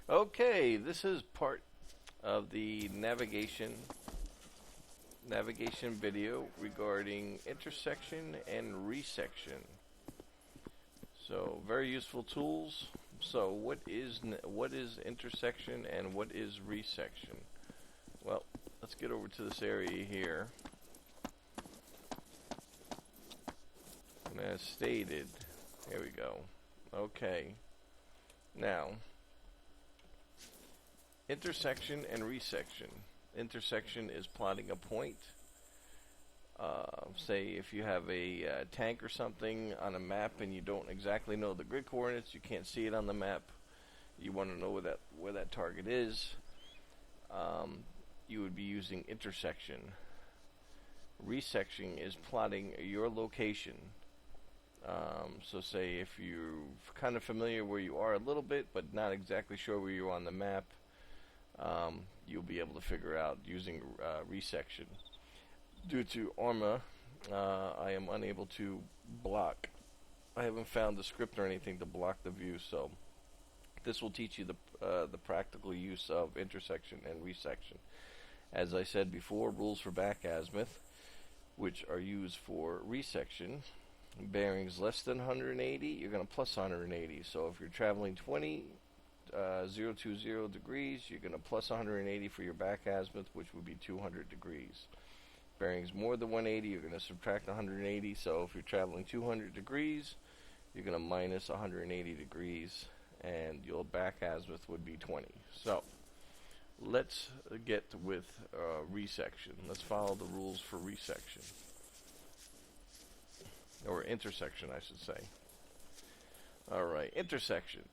Okay, this is part of the navigation video regarding intersection and resection. So, very useful tools. So, what is intersection and what is resection? Well, let's get over to this area here. And as stated, here we go. Okay. Now, intersection and resection. Intersection is plotting a point. Say if you have a tank or something on a map and you don't exactly know the grid coordinates, you can't see it on the map, you want to know where that target is, you would be using intersection. Resection is plotting your location. So say if you're kind of familiar where you are a little bit, but not exactly sure where you are on the map, you'll be able to figure out using resection. Due to Arma, I am unable to block. I haven't found the script or anything to block the view, so this will teach you the practical use of intersection and resection. As I said before, rules for back azimuth, which are used for resection. Bearings less than 180, you're going to plus 180. So if you're traveling 020 degrees, you're going to plus 180 for your back azimuth, which would be 200 degrees. Bearings more than 180, you're going to subtract 180. So if you're traveling 200 degrees, you're going to minus 180 degrees, and your back azimuth would be 20. So let's get with resection. Let's follow the rules for resection. Or intersection, I should say. Alright, intersection.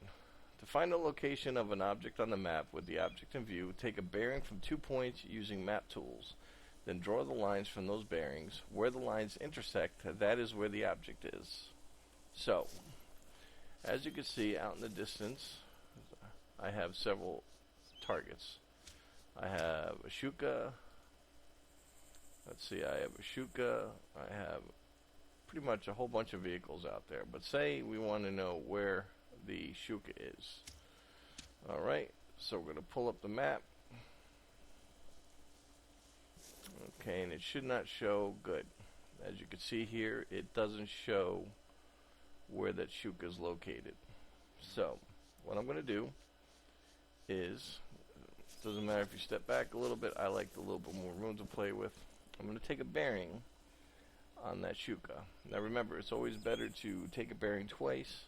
To find the location of an object on the map with the object in view, take a bearing from 2 points using map tools. Then draw the lines from those bearings. Where the lines intersect, that is where the object is. So, as you can see out in the distance, I have several targets. I have a Shuka. Let's see, I have a Shuka. I have pretty much a whole bunch of vehicles out there. But say we want to know where the Shuka is. Alright, so we're going to pull up the map. Okay, and it should not show good. As you can see here, it doesn't show where that Shuka is located. So, what I'm going to do is, doesn't matter if you step back a little bit, I like a little bit more room to play with. I'm going to take a bearing on that Shuka. Now remember, it's always better to take a bearing twice,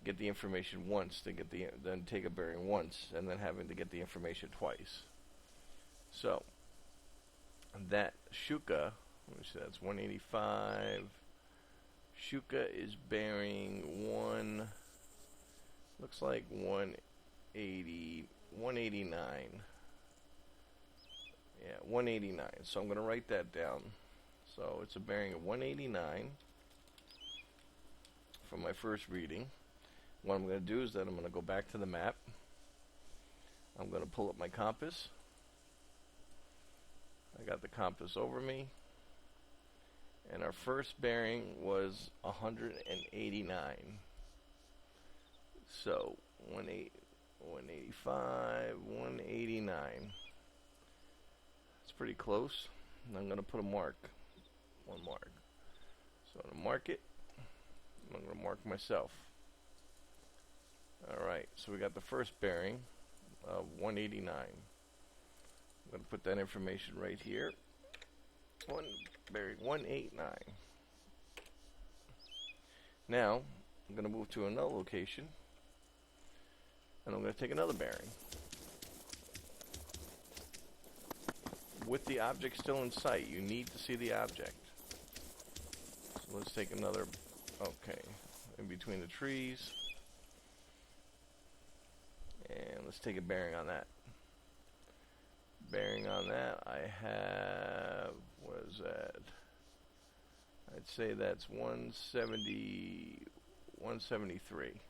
get the information once, then take a bearing once, and then having to get the information twice. So, that Shuka, let me see, that's 185. Shuka is bearing looks like 189. Yeah, 189. So I'm going to write that down. So it's a bearing of 189 from my first reading. What I'm going to do is that I'm going to go back to the map. I'm going to pull up my compass. I got the compass over me. And our first bearing was 189. So 185, 189. It's pretty close. And I'm going to put a mark. One mark. So I'm going to mark it. I'm going to mark myself. Alright, so we got the first bearing of 189. I'm going to put that information right here. Bearing 189. Now, I'm going to move to another location. And I'm going to take another bearing. With the object still in sight, you need to see the object. So let's take another, okay, in between the trees. And let's take a bearing on that. Bearing on that, I have, what is that? I'd say that's 173.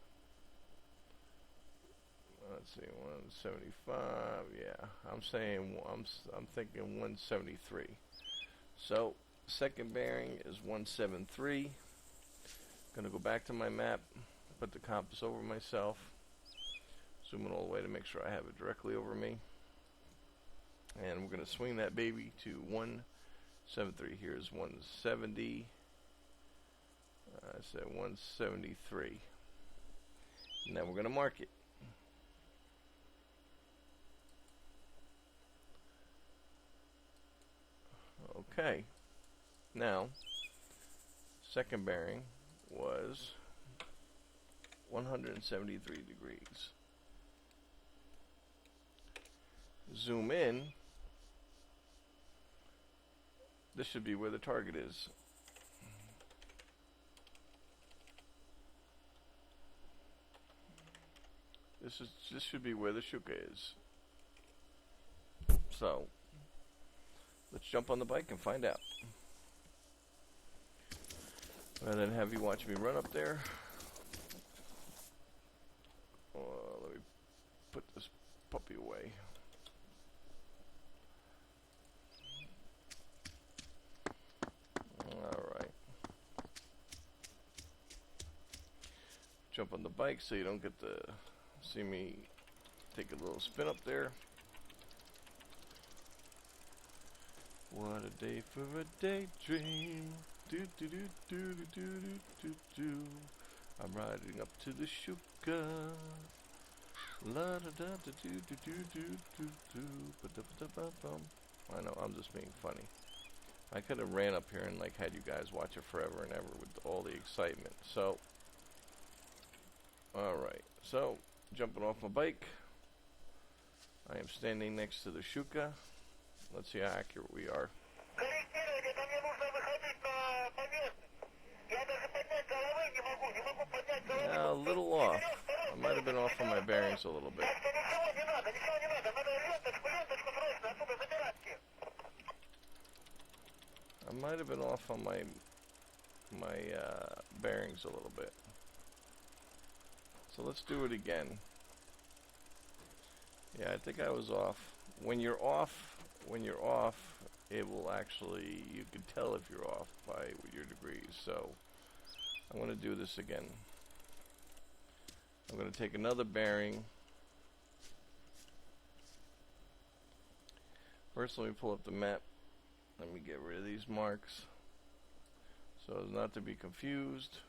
Let's see, 175. Yeah, I'm thinking 173. So, second bearing is 173. Gonna go back to my map, put the compass over myself. Zoom it all the way to make sure I have it directly over me. And we're going to swing that baby to 173. Here's 170. I said 173. Now we're going to mark it. Okay. Now, second bearing was 173 degrees. Zoom in. This should be where the target is. This should be where the shuka is. So let's jump on the bike and find out. Rather than have you watch me run up there, let me put this puppy away. Alright. Jump on the bike so you don't get to see me take a little spin up there. What a day for a daydream. Do do do do do do do do. I'm riding up to the shuka. La da da da do do do do do do. Ba da ba da ba bum. I know, I'm just being funny. I could have ran up here and like had you guys watch it forever and ever with all the excitement. So, alright. So, jumping off my bike. I am standing next to the shuka. Let's see how accurate we are. A little off. I might have been off on my bearings a little bit. I might have been off on my bearings a little bit. So let's do it again. Yeah, I think I was off. When you're off, it will actually, you can tell if you're off by your degrees. So I'm going to do this again. I'm going to take another bearing. First, let me pull up the map. Let me get rid of these marks so as not to be confused.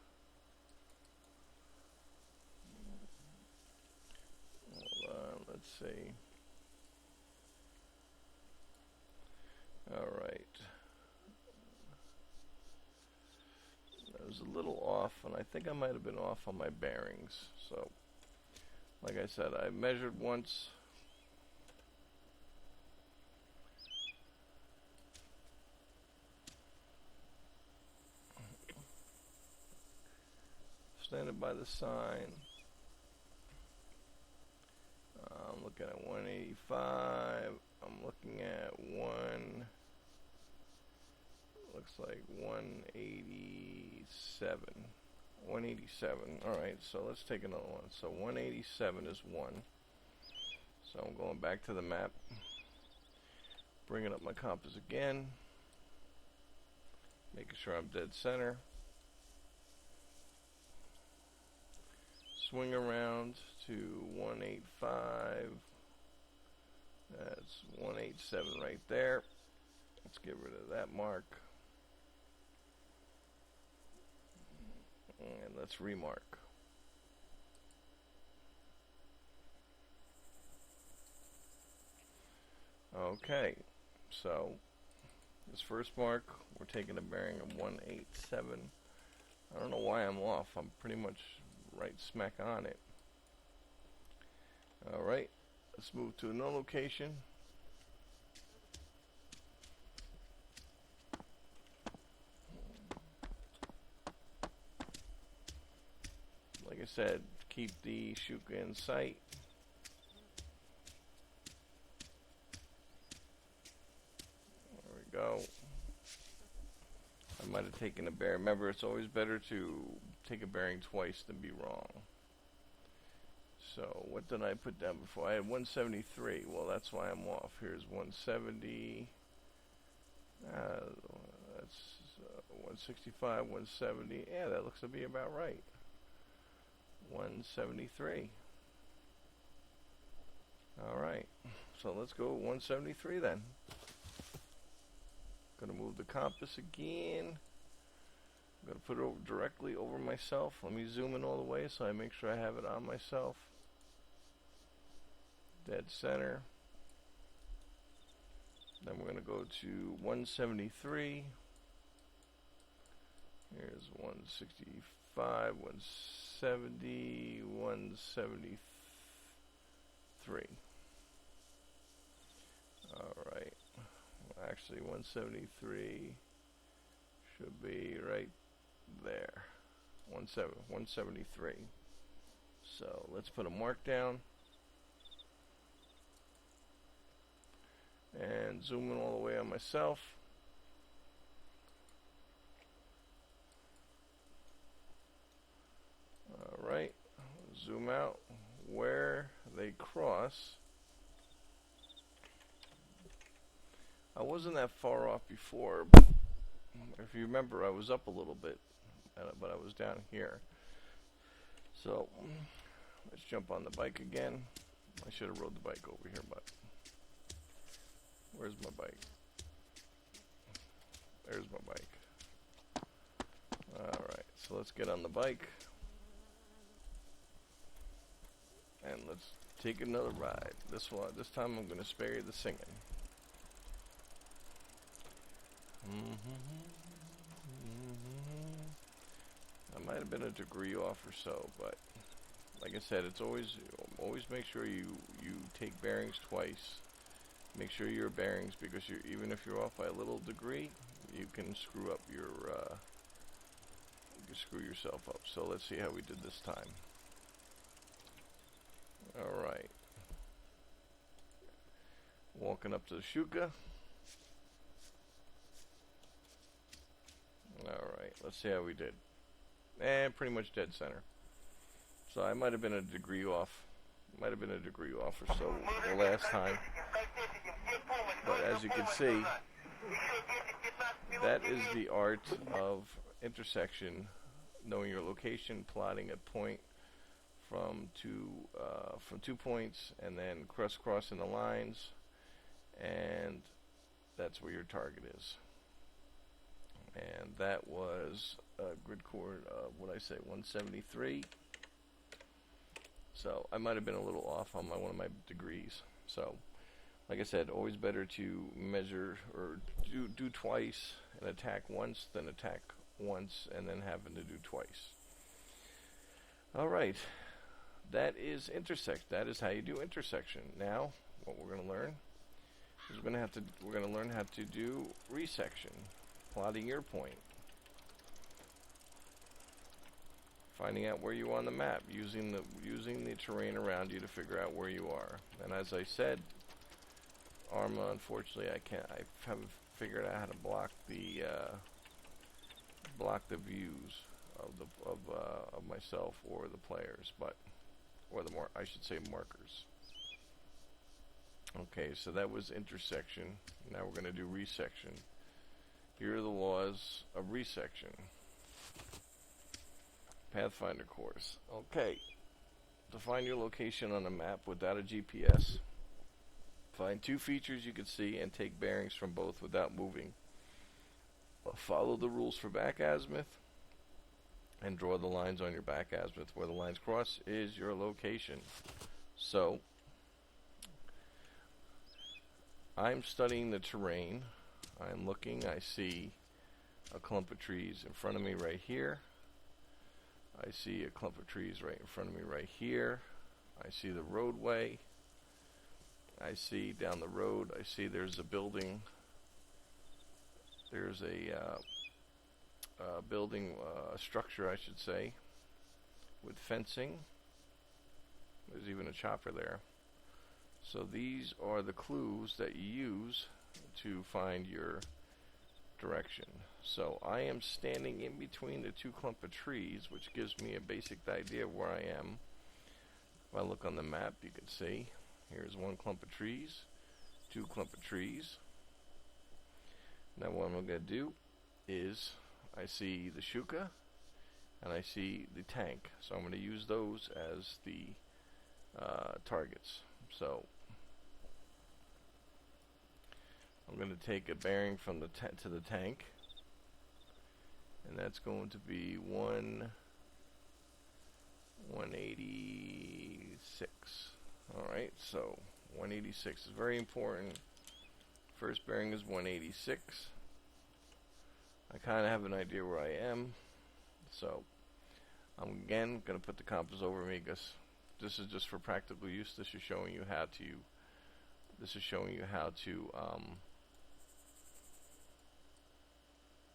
Hold on, let's see. Alright. I was a little off, and I think I might have been off on my bearings. So, like I said, I measured once. Standing by the sign. I'm looking at 185. I'm looking at looks like 187. 187. Alright, so let's take another one. So 187 is 1. So I'm going back to the map. Bringing up my compass again. Making sure I'm dead center. Swing around to 185. That's 187 right there. Let's get rid of that mark. And let's remark. Okay, so this first mark, we're taking a bearing of 187. I don't know why I'm off. I'm pretty much right smack on it. Alright, let's move to another location. Like I said, keep the shuka in sight. There we go. I might have taken a bearing. Remember, it's always better to take a bearing twice than be wrong. So, what did I put down before? I had 173. Well, that's why I'm off. Here's 170. That's 165, 170. Yeah, that looks to be about right. 173. Alright, so let's go 173 then. Gonna move the compass again. I'm gonna put it directly over myself. Let me zoom in all the way so I make sure I have it on myself. Dead center. Then we're gonna go to 173. Here's 165, 170, 173. Alright. Well, actually, 173 should be right there. 173. So let's put a mark down. And zoom in all the way on myself. Alright, zoom out where they cross. I wasn't that far off before. If you remember, I was up a little bit, but I was down here. So, let's jump on the bike again. I should have rode the bike over here, but where's my bike? There's my bike. Alright, so let's get on the bike. And let's take another ride. This time I'm going to spare you the singing. I might have been a degree off or so, but like I said, it's always make sure you take bearings twice. Make sure your bearings, because even if you're off by a little degree, you can screw up your you can screw yourself up. So let's see how we did this time. Alright. Walking up to the Shuka. Alright, let's see how we did. And pretty much dead center. So I might have been a degree off. Might have been a degree off or so the last time. But as you can see, that is the art of intersection, knowing your location, plotting a point from two points, and then crisscrossing the lines, and that's where your target is. And that was a grid chord of, what I say, 173. So I might have been a little off on one of my degrees. So, like I said, always better to measure or do twice and attack once than attack once and then having to do twice. All right. That is intersect. That is how you do intersection. Now, what we're going to learn is we're going to learn how to do resection, plotting your point, finding out where you are on the map, using the terrain around you to figure out where you are. And as I said, Arma, unfortunately, I haven't figured out how to block the views of myself or the players, I should say markers. Okay, so that was intersection. Now we're going to do resection. Here are the laws of resection. Pathfinder course. Okay, to find your location on a map without a GPS, find two features you can see and take bearings from both without moving. Follow the rules for back azimuth and draw the lines on your back azimuth. Where the lines cross is your location. So, I'm studying the terrain. I'm looking. I see a clump of trees in front of me right here. I see a clump of trees right in front of me right here. I see the roadway. I see down the road, I see there's a building. There's a building, a structure, I should say, with fencing. There's even a chopper there. So these are the clues that you use to find your direction. So I am standing in between the two clump of trees, which gives me a basic idea of where I am. If I look on the map, you can see here's one clump of trees, two clump of trees. Now what I'm going to do is I see the Shuka and I see the tank. So I'm going to use those as the targets. So I'm going to take a bearing from the to the tank, and that's going to be 186. Alright, so 186 is very important. First bearing is 186. I kind of have an idea where I am, so I'm again going to put the compass over me, because this is just for practical use. This is showing you how to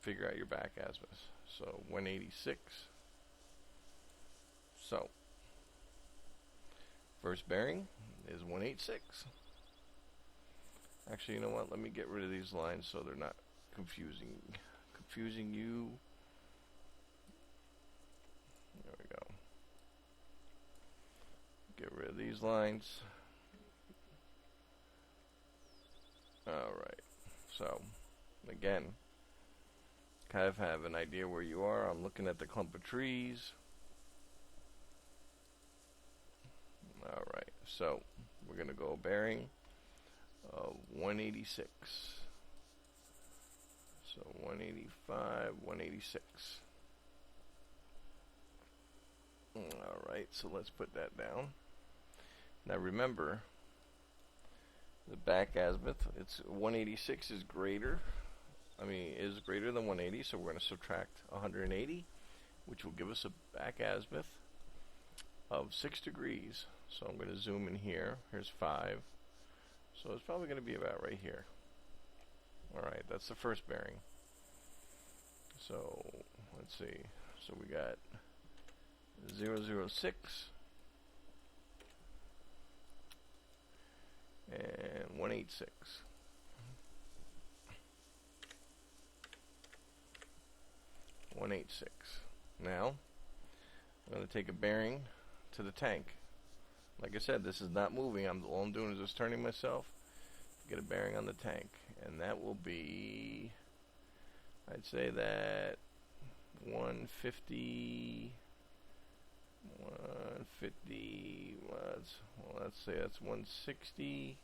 figure out your back azimuth. So 186. So first bearing is 186. Actually, you know what? Let me get rid of these lines so they're not confusing you. There we go. Get rid of these lines. Alright. So, again, kind of have an idea where you are. I'm looking at the clump of trees. Alright. So, we're going to go bearing 186. So 185, 186. Alright, so let's put that down. Now remember, the back azimuth, it's 186 is greater than 180, so we're going to subtract 180, which will give us a back azimuth of 6 degrees. So I'm going to zoom in here. Here's 5. So it's probably going to be about right here. Alright, that's the first bearing. So, let's see. So we got 006 and 186. Now, I'm going to take a bearing to the tank. Like I said, this is not moving. All I'm doing is just turning myself to get a bearing on the tank. And that will be, I'd say that 150, let's say that's 160,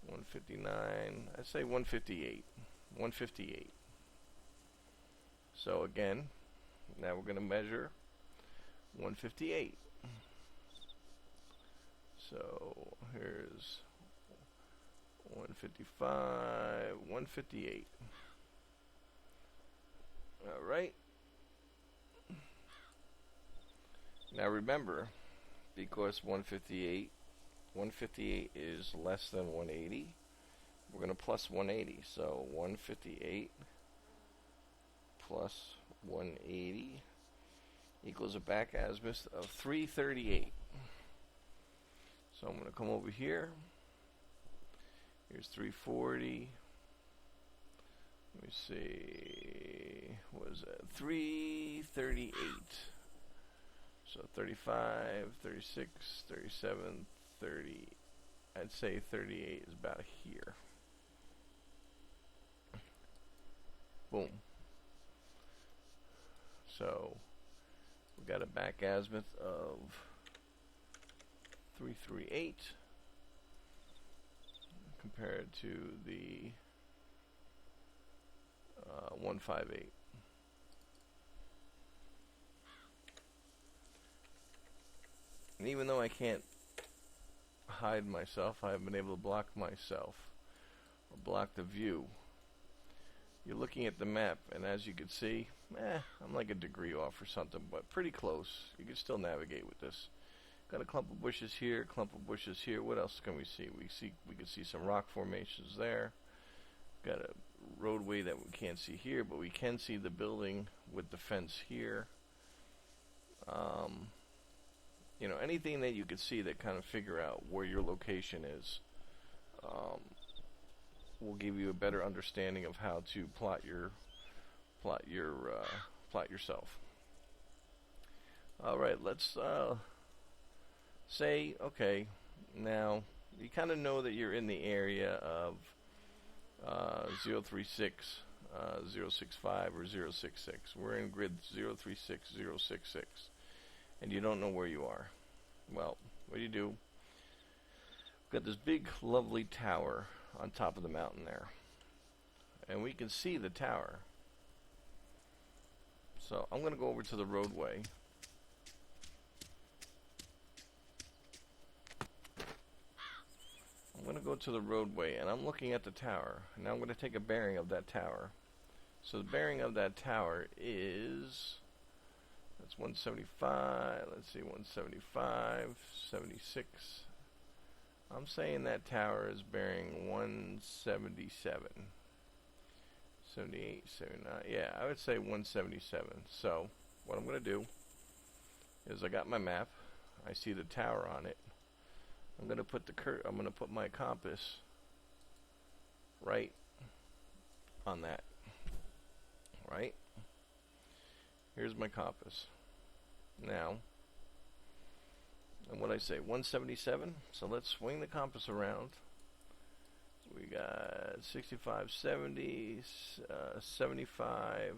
159, I'd say 158. So again, now we're going to measure 158. So here's 155, 158. Alright. Now remember, because 158 is less than 180, we're going to plus 180. So 158 plus 180 equals a back azimuth of 338. So I'm going to come over here. Here's 340. Let me see. What is that? 338. So 35, 36, 37, 30. I'd say 38 is about here. Boom. So we got a back azimuth of 338 compared to the 158. And even though I can't hide myself, I have been able to block myself or block the view. You're looking at the map, and as you can see, I'm like a degree off or something, but pretty close. You can still navigate with this. Got a clump of bushes here, clump of bushes here. What else can we see? We can see some rock formations there. Got a roadway that we can't see here, but we can see the building with the fence here. You know, anything that you could see that kind of figure out where your location is will give you a better understanding of how to plot yourself. All right, let's say, okay, now you kind of know that you're in the area of 036, 065, or 066. We're in grid 036, 066, and you don't know where you are. Well, what do you do? We've got this big, lovely tower on top of the mountain there. and we can see the tower. So I'm going to go over to the roadway. I'm going to go to the roadway, and I'm looking at the tower. Now I'm going to take a bearing of that tower. So the bearing of that tower is, that's 175, let's see, 175, 76. I'm saying that tower is bearing 177. 78, 79, yeah, I would say 177. So what I'm going to do is I got my map. I see the tower on it. I'm going to put my compass right on that. Right? Here's my compass. Now, and what I say, 177. So let's swing the compass around. We got 65, 70, 75.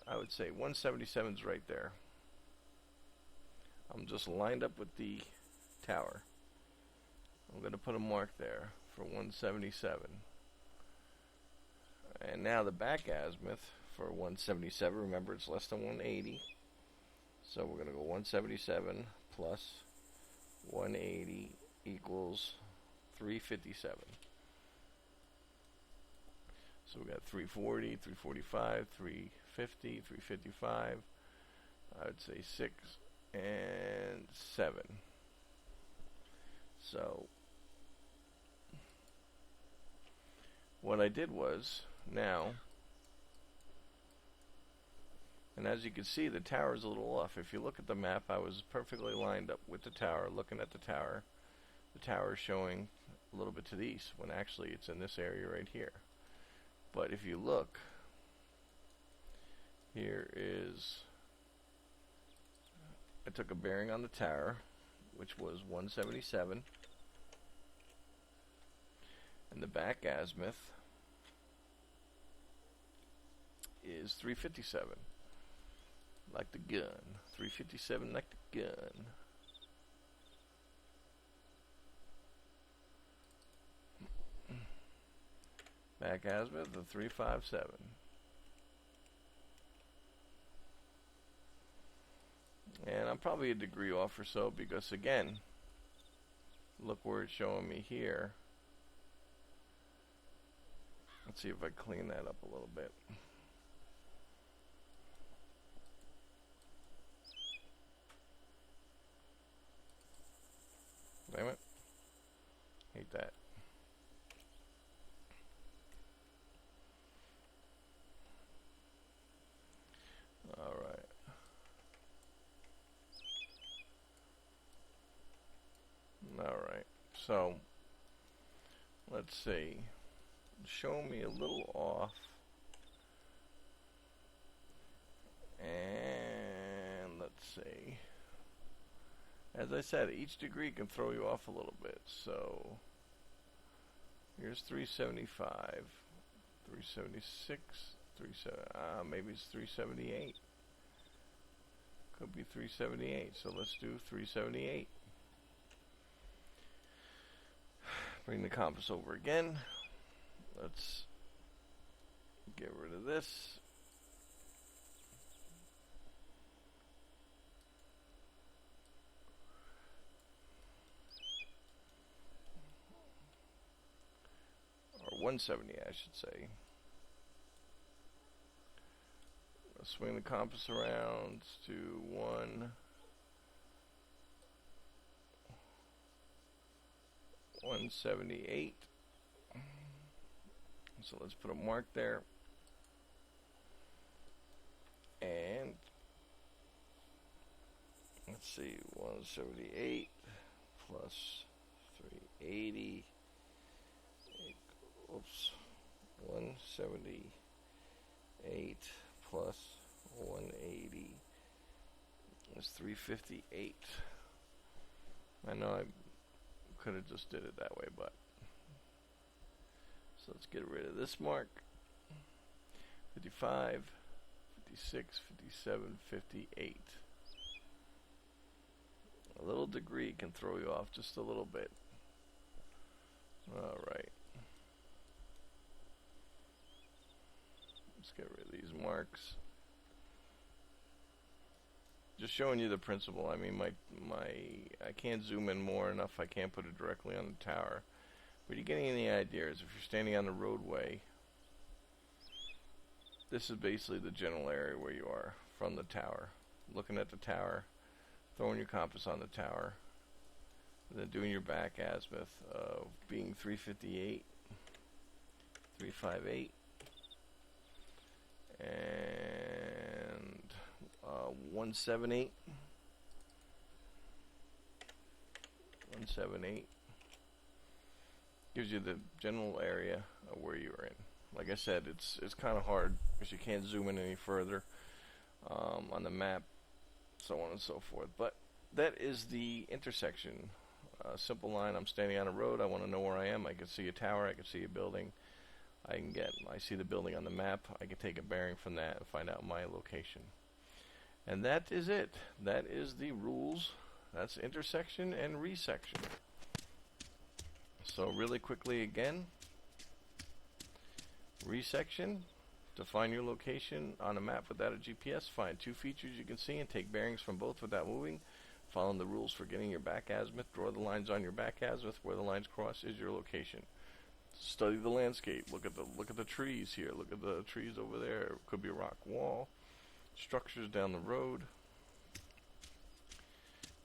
I would say 177 is right there. I'm just lined up with the tower. I'm going to put a mark there for 177. And now the back azimuth for 177. Remember, it's less than 180. So we're going to go 177 plus 180 equals 357. So we got 340, 345, 350, 355. I would say 6 and 7. So what I did was, now, and as you can see, the tower is a little off. If you look at the map, I was perfectly lined up with the tower, looking at the tower. The tower is showing a little bit to the east, when actually it's in this area right here. But if you look, here is, I took a bearing on the tower, which was 177, and the back azimuth is 357, like the gun. 357 like the gun. Back azimuth of 357. And I'm probably a degree off or so, because again, look where it's showing me here. Let's see if I clean that up a little bit. Damn it. Hate that. Alright. Alright. So, let's see. Show me a little off. And let's see. As I said, each degree can throw you off a little bit. So here's 375, 376, maybe it's 378. Could be 378. So let's do 378. Bring the compass over again. Let's get rid of this. Or 170, I should say. Let's swing the compass around to 178. So let's put a mark there. And let's see, 178 plus 380. Oops. 178 plus 180 is 358. I know I could have just did it that way, but so let's get rid of this mark. 55, 56, 57, 58. A little degree can throw you off just a little bit. Alright. Let's get rid of these marks. Just showing you the principle. I mean, I can't zoom in more enough. I can't put it directly on the tower. But you're getting any ideas. If you're standing on the roadway, this is basically the general area where you are from the tower. Looking at the tower, throwing your compass on the tower, and then doing your back azimuth of being 358, 358, and 178, 178. Gives you the general area of where you are in. Like I said, it's kind of hard because you can't zoom in any further on the map, so on and so forth. But that is the intersection. Simple line. I'm standing on a road. I want to know where I am. I can see a tower. I can see a building. I see the building on the map. I can take a bearing from that and find out my location. And that is it. That is the rules. That's intersection and resection. So really quickly again, resection, to find your location on a map without a GPS, find two features you can see and take bearings from both without moving. Following the rules for getting your back azimuth, draw the lines on your back azimuth. Where the lines cross is your location. Study the landscape. Look at the trees here. Look at the trees over there. It could be a rock wall. Structures down the road.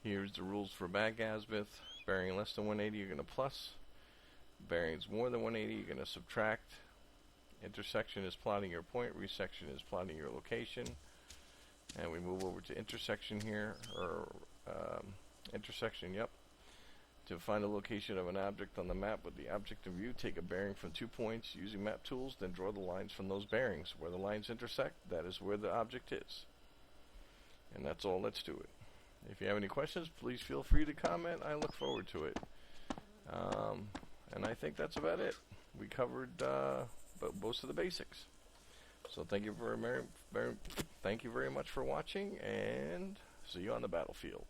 Here's the rules for back azimuth. Bearing less than 180, you're going to plus. Bearings more than 180, you're going to subtract. Intersection is plotting your point. Resection is plotting your location. And we move over to intersection here, or intersection, yep. To find the location of an object on the map with the object in view, take a bearing from 2 points using map tools, then draw the lines from those bearings. Where the lines intersect, that is where the object is. And that's all. Let's do it. If you have any questions, please feel free to comment. I look forward to it. And I think that's about it. We covered most of the basics. So thank you very much for watching, and see you on the battlefield.